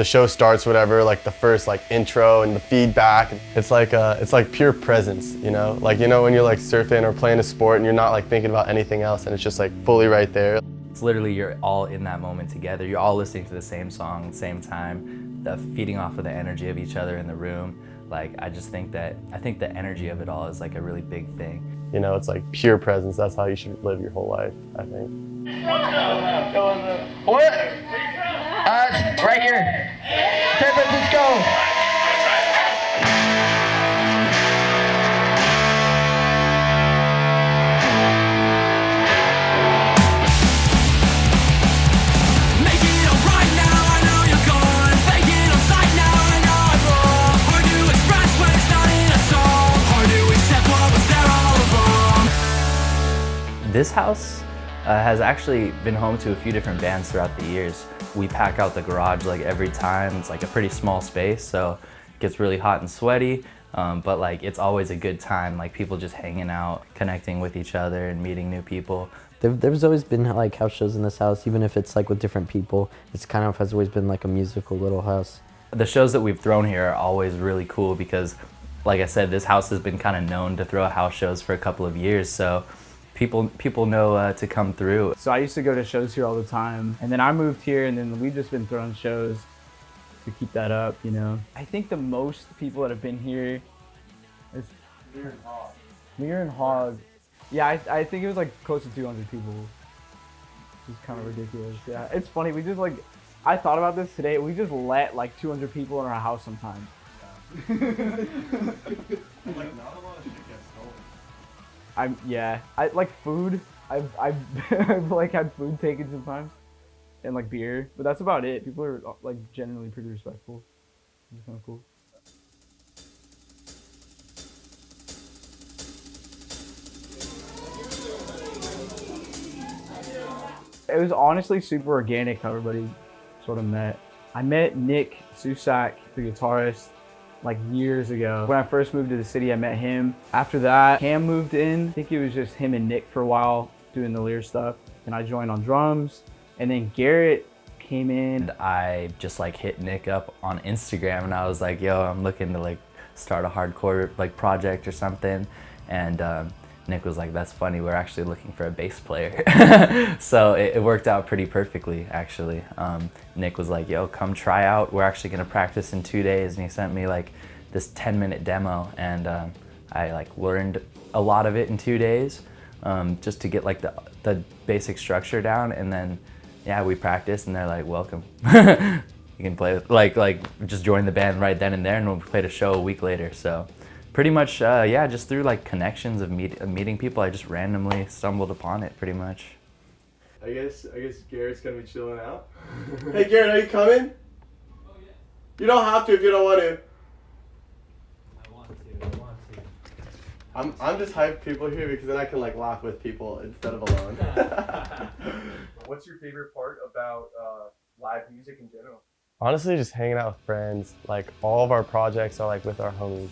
the show starts, whatever, like the first like intro and the feedback, it's like pure presence, you know? Like, you know when you're like surfing or playing a sport and you're not like thinking about anything else and it's just like fully right there. It's literally you're all in that moment together. You're all listening to the same song at the same time, feeding off of the energy of each other in the room. Like, I think the energy of it all is like a really big thing. You know, it's like pure presence. That's how you should live your whole life, I think. What? Right here. San Francisco. This house has actually been home to a few different bands throughout the years. We pack out the garage like every time. It's like a pretty small space, so it gets really hot and sweaty, but like it's always a good time, like people just hanging out, connecting with each other and meeting new people. There's always been like house shows in this house, even if it's like with different people. It's kind of has always been like a musical little house. The shows that we've thrown here are always really cool because, like I said, this house has been kind of known to throw house shows for a couple of years, so people know to come through. So I used to go to shows here all the time, and then I moved here, and then we've just been throwing shows to keep that up, you know. I think the most people that have been here is Leer and Hog. Yeah, I think it was like close to 200 people. It's kind of ridiculous. Yeah, it's funny. We just like, I thought about this today. We just let like 200 people in our house sometimes. I like food. I've like had food taken sometimes, and like beer, but that's about it. People are like generally pretty respectful. It's kind of cool. It was honestly super organic how everybody sort of met. I met Nick Susak, the guitarist, like years ago. When I first moved to the city, I met him. After that, Cam moved in. I think it was just him and Nick for a while doing the Leer stuff. And I joined on drums. And then Garrett came in. And I just like hit Nick up on Instagram and I was like, yo, I'm looking to like start a hardcore like project or something. And Nick was like, that's funny, we're actually looking for a bass player. So it worked out pretty perfectly, actually. Nick was like, yo, come try out. We're actually gonna practice in 2 days. And he sent me like this 10-minute demo. And I like learned a lot of it in 2 days just to get like the basic structure down. And then, yeah, we practiced and they're like, welcome. You can play, like just join the band right then and there, and we played a show a week later. So pretty much, yeah, just through like connections of meeting people, I just randomly stumbled upon it, pretty much. I guess Garrett's gonna be chilling out. Hey Garrett, are you coming? Oh yeah. You don't have to if you don't want to. I want to. I'm just hyped people here because then I can like laugh with people instead of alone. What's your favorite part about live music in general? Honestly, just hanging out with friends. Like all of our projects are like with our homies.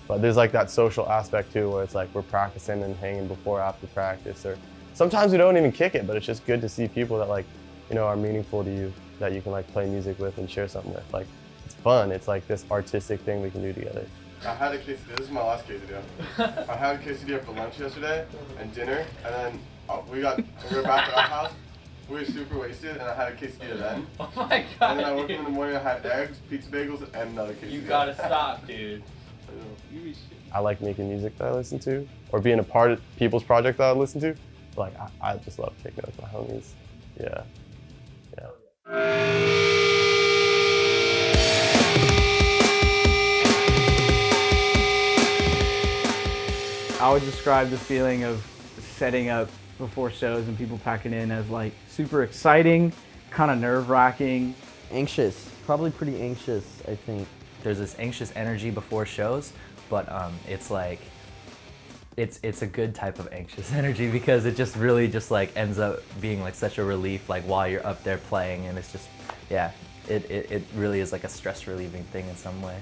But there's like that social aspect too, where it's like we're practicing and hanging before, after practice, or sometimes we don't even kick it, but it's just good to see people that like, you know, are meaningful to you, that you can like play music with and share something with. Like, it's fun. It's like this artistic thing we can do together. I had a quesadilla. This is my last quesadilla. I had a quesadilla for lunch yesterday and dinner, and then we were back at our house. We were super wasted, and I had a quesadilla then. Oh my god. And then I woke up in the morning, I had eggs, pizza bagels, and another quesadilla. You gotta stop, dude. I like making music that I listen to, or being a part of people's project that I listen to. Like, I just love kicking it with my homies. Yeah. I would describe the feeling of setting up before shows and people packing in as like super exciting, kind of nerve-wracking. Anxious, probably pretty anxious, I think. There's this anxious energy before shows, but it's like, it's a good type of anxious energy because it just really just like ends up being like such a relief like while you're up there playing, and it's just, yeah, it really is like a stress relieving thing in some way.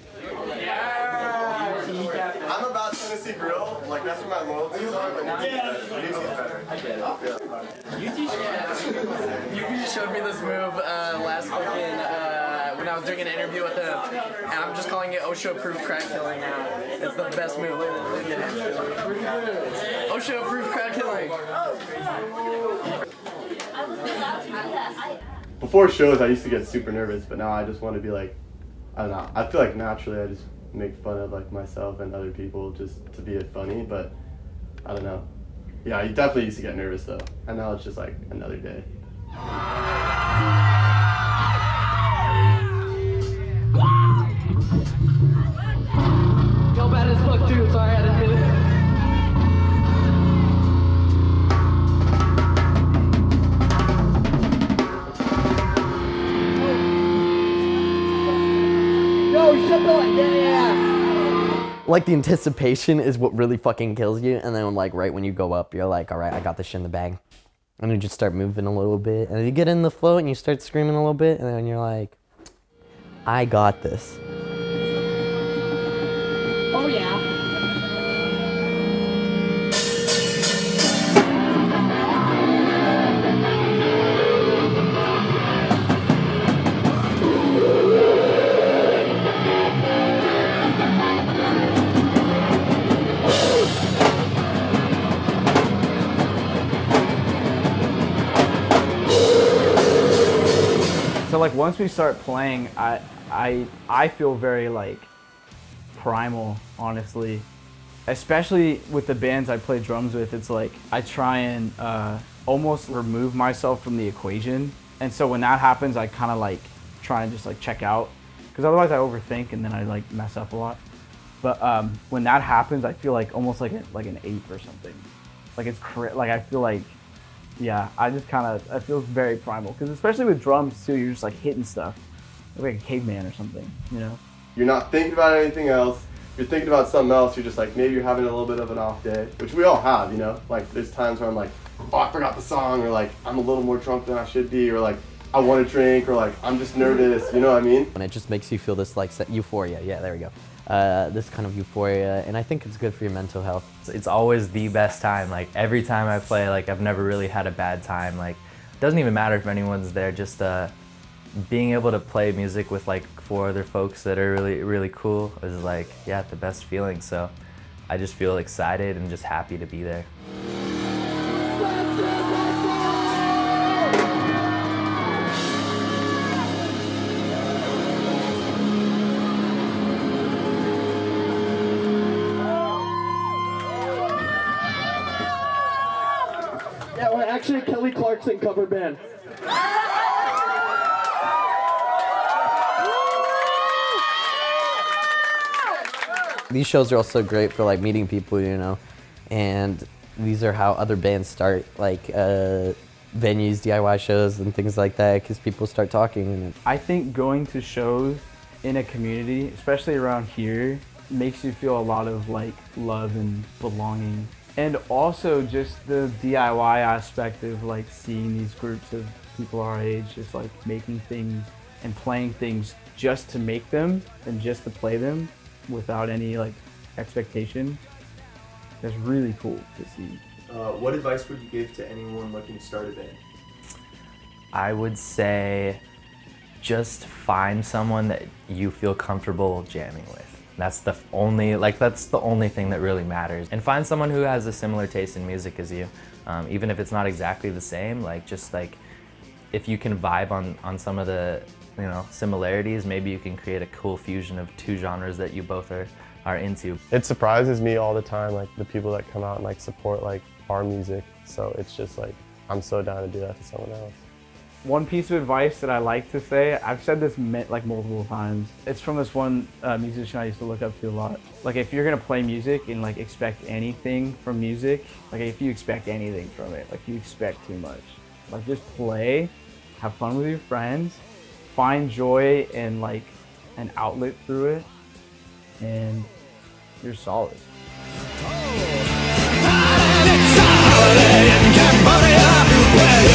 I'm about Tennessee Grill, like that's where my loyalties are, but UT's better. I get it. UT just showed me this move last fucking when I I was doing an interview with him, and I'm just calling it OSHA-approved crack killing now. It's the best move. OSHA-approved crack killing. Before shows, I used to get super nervous, but now I just want to be like, I don't know. I feel like naturally I just make fun of like myself and other people just to be funny, but I don't know. Yeah, you definitely used to get nervous though, and now it's just like another day. Yo, bad as fuck too, so I had to hit it. Like the anticipation is what really fucking kills you, and then like right when you go up, you're like, all right, I got this shit in the bag, and you just start moving a little bit, and then you get in the flow and you start screaming a little bit, and then you're like, I got this. Oh yeah. So like once we start playing, I feel very like primal, honestly. Especially with the bands I play drums with, it's like I try and almost remove myself from the equation. And so when that happens, I kind of like try and just like check out, because otherwise I overthink and then I like mess up a lot. But when that happens, I feel like almost like an ape or something. Like it's like I feel like, yeah, I feel very primal, because especially with drums too, you're just like hitting stuff like a caveman or something, you know? You're not thinking about anything else. You're thinking about something else. You're just like, maybe you're having a little bit of an off day, which we all have, you know? Like there's times where I'm like, oh, I forgot the song, or like I'm a little more drunk than I should be, or like I want to drink, or like I'm just nervous, you know what I mean? And it just makes you feel this like euphoria. Yeah, there we go. This kind of euphoria, and I think it's good for your mental health. It's always the best time. Like every time I play, like I've never really had a bad time. Like it doesn't even matter if anyone's there, just being able to play music with like 4 other folks that are really cool is like, yeah, the best feeling. So I just feel excited and just happy to be there. Yeah, we're actually a Kelly Clarkson cover band. These shows are also great for like meeting people, you know, and these are how other bands start, like venues, DIY shows and things like that, because people start talking. And I think going to shows in a community, especially around here, makes you feel a lot of like love and belonging. And also just the DIY aspect of like seeing these groups of people our age just like making things and playing things just to make them and just to play them without any like expectation. That's really cool to see. What advice would you give to anyone looking to start a band? I would say just find someone that you feel comfortable jamming with. That's the only thing that really matters. And find someone who has a similar taste in music as you. Even if it's not exactly the same, like just like if you can vibe on some of the, you know, similarities, maybe you can create a cool fusion of 2 genres that you both are into. It surprises me all the time, like the people that come out and like support like our music. So it's just like, I'm so down to do that to someone else. One piece of advice that I like to say, I've said this like multiple times. It's from this one musician I used to look up to a lot. Like if you're gonna play music and like expect anything from music, like if you expect anything from it, like you expect too much. Like just play, have fun with your friends, find joy and like an outlet through it, and you're solid. In Cambodia, where